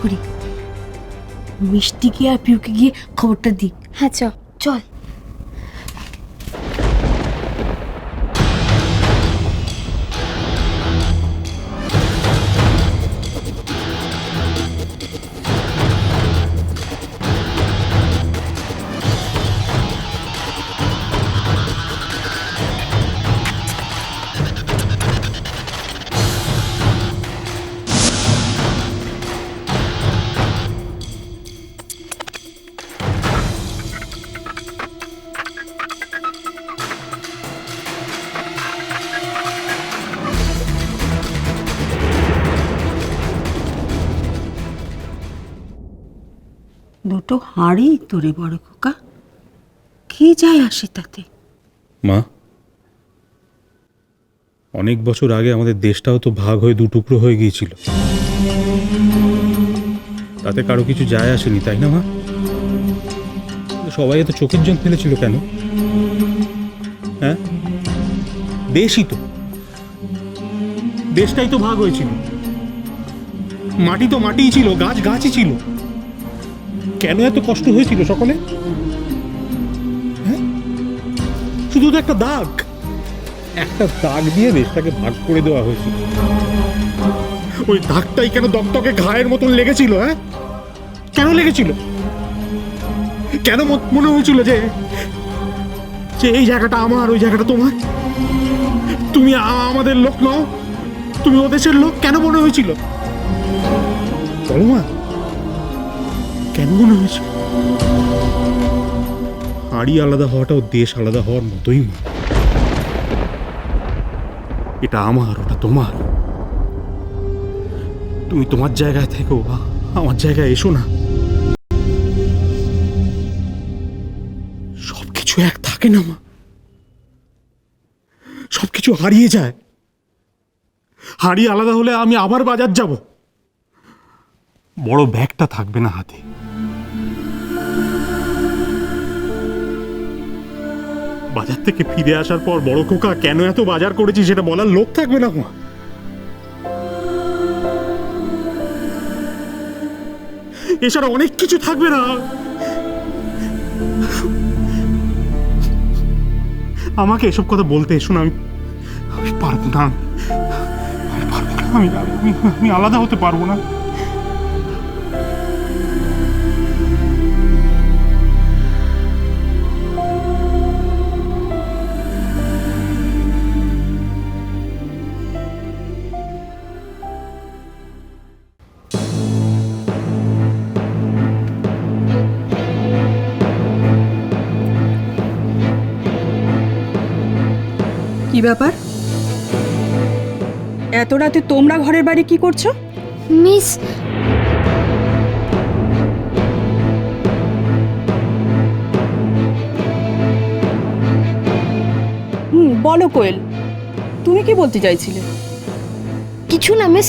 করি, মিষ্টিকে আর পিউকে গিয়ে খবরটা দিই। হ্যাঁ চল। দুটো হাঁড়ি তোরে বড় খোকা, কি যায় আসে তাতে? মা, অনেক বছর আগে আমাদের দেশটাও তো ভাগ হয়ে দুটুকরো হয়ে গিয়েছিল, তাতে কারো কিছু যায় আসেনি, তাই না মা? সবাই এত চোখের জল ফেলেছিল কেন? হ্যাঁ, দেশই তো, দেশটাই তো ভাগ হয়েছিল, মাটি তো মাটিই ছিল, গাছ গাছই ছিল, কেন এত কষ্ট হয়েছিল সকলে? হ্যাঁ, শুধু তো একটা দাগ, একটা দাগ দিয়ে দেশটাকে ভাগ করে দেওয়া হয়েছিল। ওই দাগটাই কেন দগদগে ঘায়ের মতন লেগেছিল? হ্যাঁ, কেন লেগেছিল? কেন মনে হয়েছিল যে যে এই জায়গাটা আমার, ওই জায়গাটা তোমার? তুমি আমাদের লোক নও, তুমি ওদেশের লোক, কেন মনে হয়েছিল? বলো মা, কেন মনে হয়েছিল? হাড়ি আলাদা হওয়াটাও দেশ আলাদা হওয়ার মতোই মা। এটা আমার, ওটা তোমার। তুমি তোমার জায়গায় থেকো, আমার জায়গায় এসো না। সবকিছু এক থাকে না মা, সবকিছু হারিয়ে যায়। হাড়ি আলাদা হলে আমি আবার বাজার যাব, বড় ব্যাগটা থাকবে না হাতে। বাজার থেকে ফিরে আসার পর বড় খোকা কেন এত বাজার করেছি সেটা বলার লোক থাকবে না মা। এছাড়া অনেক কিছু থাকবে না। আমাকে এসব কথা বলতে এসো না, আমি পারবো না, আমি আলাদা হতে পারবো না। কি ব্যাপার? এত রাতে তোমরা ঘরের বাইরে কি করছো? মিস, বলো কোয়েল, তুমি কি বলতে চাইছিলে? কিছু না মিস,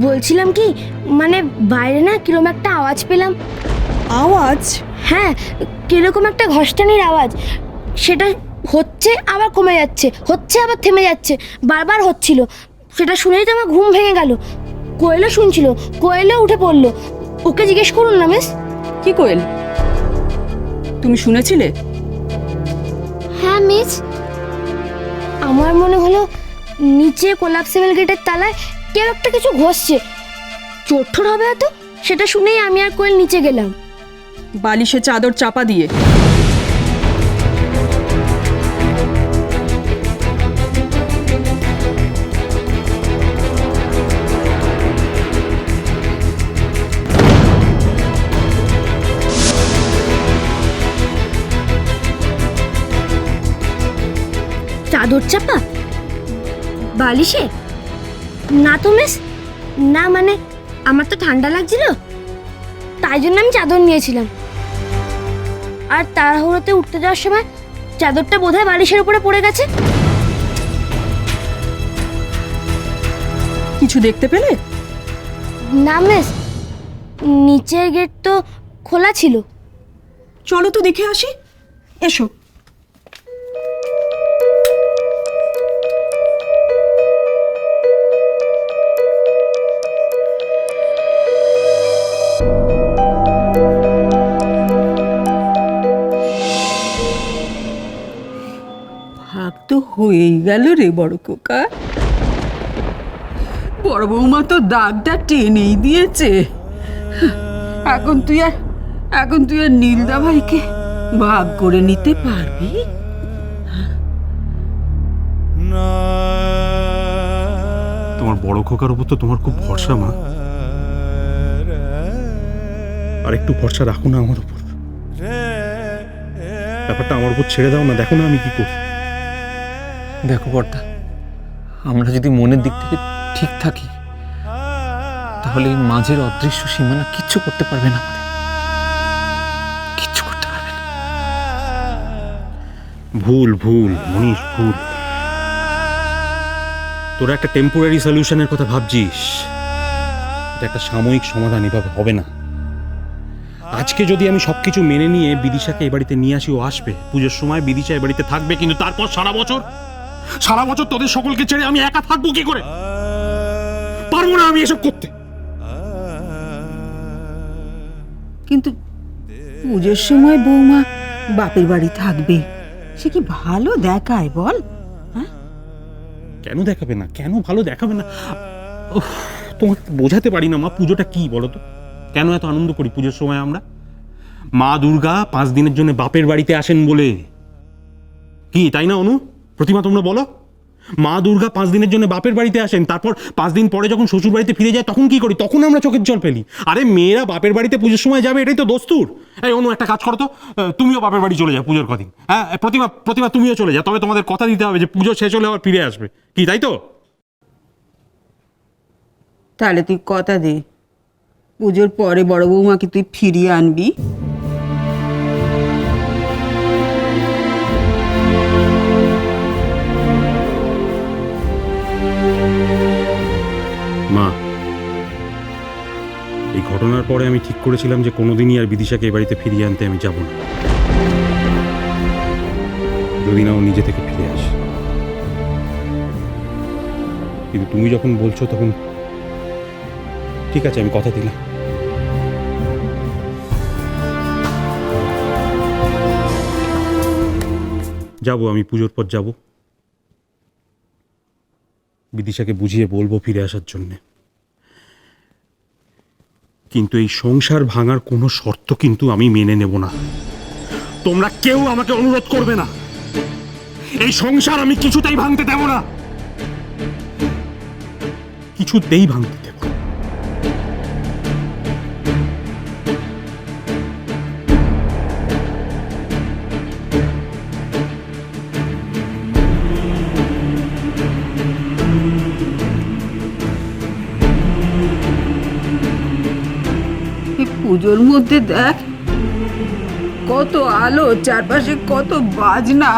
বলছিলাম কি, মানে বাইরে না কিরকম একটা আওয়াজ পেলাম। আওয়াজ? হ্যাঁ, কিরকম একটা ঘষ্টানির আওয়াজ। সেটা হচ্ছে আবার কমে যাচ্ছে, হচ্ছে আবার থেমে যাচ্ছে, বারবার হচ্ছিল। সেটা শুনেই তো আমার ঘুম ভেঙে গেল। কোয়েলও শুনছিল, কোয়েলও উঠে পড়লো। ওকে জিজ্ঞেস করুন না মিস। কি কোয়েল, তুমি শুনেছিলে? হ্যাঁ মিস, আমার মনে হলো নিচে কোলাপসেবল গেটের তালায় কেউ একটা কিছু ঘষছে। চোর হবে হয়তো, সেটা শুনেই আমি আর কোয়েল নিচে গেলাম। বালিশে চাদর চাপা দিয়ে? চাদর চাপা বালিশে? না তো মিস, না মানে আমার তো ঠান্ডা লাগছিল, তাই জন্য আমি চাদর নিয়েছিলাম। আর তাড়াহুড়োতে উঠতে যাওয়ার সময় চাদরটা বোধহয় বালিশের উপরে পড়ে গেছে। কিছু দেখতে পেলে? না মিস, নিচের গেট তো খোলা ছিল। চলো তো দেখে আসি, এসো। হয়েই গেল রে বড় খোকা। বড় বৌমা তো দাগটা টেনেই দিয়েছে। এখন তুই আর নীলদা ভাইকে ভাগ করে নিতে পারবি? তোমার বড় খোকার উপর তো তোমার খুব ভরসা মা, আর একটু ভরসা রাখো না আমার উপর। ব্যাপারটা আমার উপর ছেড়ে দাও না, দেখো না আমি কি করি। দেখো বর্দা, আমরা যদি মনের দিক থেকে ঠিক থাকি তাহলে এই মাঝের অদৃশ্য সীমানা কিচ্ছু করতে পারবে না, আমাদের কিচ্ছু করতে পারবে না। ভুল মনীষ, ভুল। তোরা একটা টেম্পোরারি সলিউশনের কথা ভাবছিস, এটা একটা সাময়িক সমাধান, এভাবে হবে না। আজকে যদি আমি সবকিছু মেনে নিয়ে বিদিশাকে এই বাড়িতে নিয়ে আসি, ও আসবে পুজোর সময়, বিদিশা এই বাড়িতে থাকবে, কিন্তু তারপর সারা বছর তোদের সকলকে ছেড়ে আমি একা থাকবো কি করে? পারবো না আমি এসব করতে। কিন্তু পুজোর সময় বৌমা বাপের বাড়ি থাকবে, সে কি ভালো দেখায় বল? কেন দেখাবে না? কেন ভালো দেখাবে না? তোমাকে বোঝাতে পারি না মা, পুজোটা কি বলো তো? কেন এত আনন্দ করি পুজোর সময় আমরা? মা দুর্গা 5 দিনের জন্য বাপের বাড়িতে আসেন বলে। কি তাই না অনু, প্রতিমা তোমরা বলো? মা দুর্গা 5 দিনের জন্য বাপের বাড়িতে আসেন, তারপর 5 দিন পরে যখন শ্বশুর বাড়িতে ফিরে যায় তখন কি করি? তখন আমরা চোখের জল ফেলি। আরে মেয়েরা বাপের বাড়িতে পুজোর সময় যাবে, এটাই তো দস্তুর। এই অনু, একটা কাজ করো তো, তুমিও বাপের বাড়ি চলে যাও পুজোর কদিন। হ্যাঁ প্রতিমা তুমিও চলে যাও, তবে তোমাদের কথা দিতে হবে যে পুজো শেষ হলে আবার ফিরে আসবে। কি তাই তো? তাহলে তুই কথা দে, পুজোর পরে বড় বৌমাকে তুই ফিরিয়ে আনবি। মা, এই ঘটনার পরে আমি ঠিক করেছিলাম যে কোনোদিনই আর বিদিশাকে এই বাড়িতে ফিরিয়ে আনতে আমি যাব না, যদি না ও নিজে থেকে ফিরে আসে। কিন্তু তুমি যখন বলছো তখন ঠিক আছে, আমি কথা দিলাম। যাবো, আমি পুজোর পর যাব, বিদিশাকে বুঝিয়ে বলবো ফিরে আসার জন্যে। কিন্তু এই সংসার ভাঙার কোনো শর্ত কিন্তু আমি মেনে নেব না। তোমরা কেউ আমাকে অনুরোধ করবে না, এই সংসার আমি কিছুতেই ভাঙতে দেব না, কিছুতেই ভাঙতে দেব না। পুজোর মধ্যে দেখ কত আলো, চারপাশে কত বাজনা,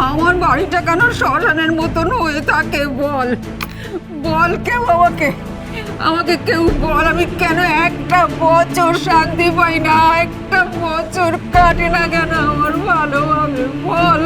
আমার বাড়িটা কেন শ্মশানের মতন হয়ে থাকে? বল কেউ আমাকে কেউ বল, আমি কেন একটা বছর শান্তি পাই না, একটা বছর কাটে না কেন আমার ভালোভাবে? বল।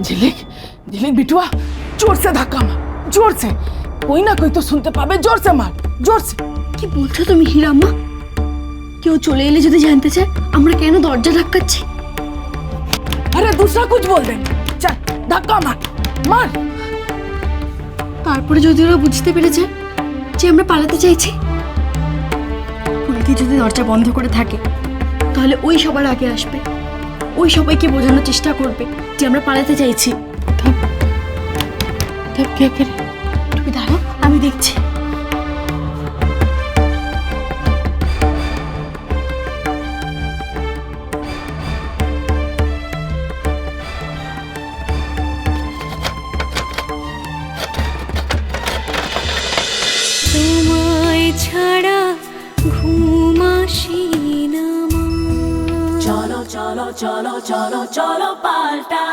झिलिक झिलिक बिटुआ, जोर से धक्का मार, जोर से, कोई ना कोई तो सुनते पावे, जोर से मार, जोर से। কি বলছো তুমি হিরাম্মা? কেউ চলে এলে যদি জানতে চায় আমরা কেন দরজা ধাক্কাচ্ছি? अरे दूसरा कुछ बोल दे, चल धक्का मार, मार। তারপরে যদি ওরা বুঝতে পেরে যায় যে আমরা পালাতে চাইছি, পুলিশ যদি দরজা বন্ধ করে থাকে তাহলে ওই সবার আগে আসবে, ওই সবাইকে বোঝানোর চেষ্টা করবে যে আমরা পালাতে চাইছি। तब क्या करे? তুমি দাঁড়াও, আমি দেখছি। তোমায় ছাড়া ঘুম আসি না মা। चलो चलो चलो चलो चलो पाल्टा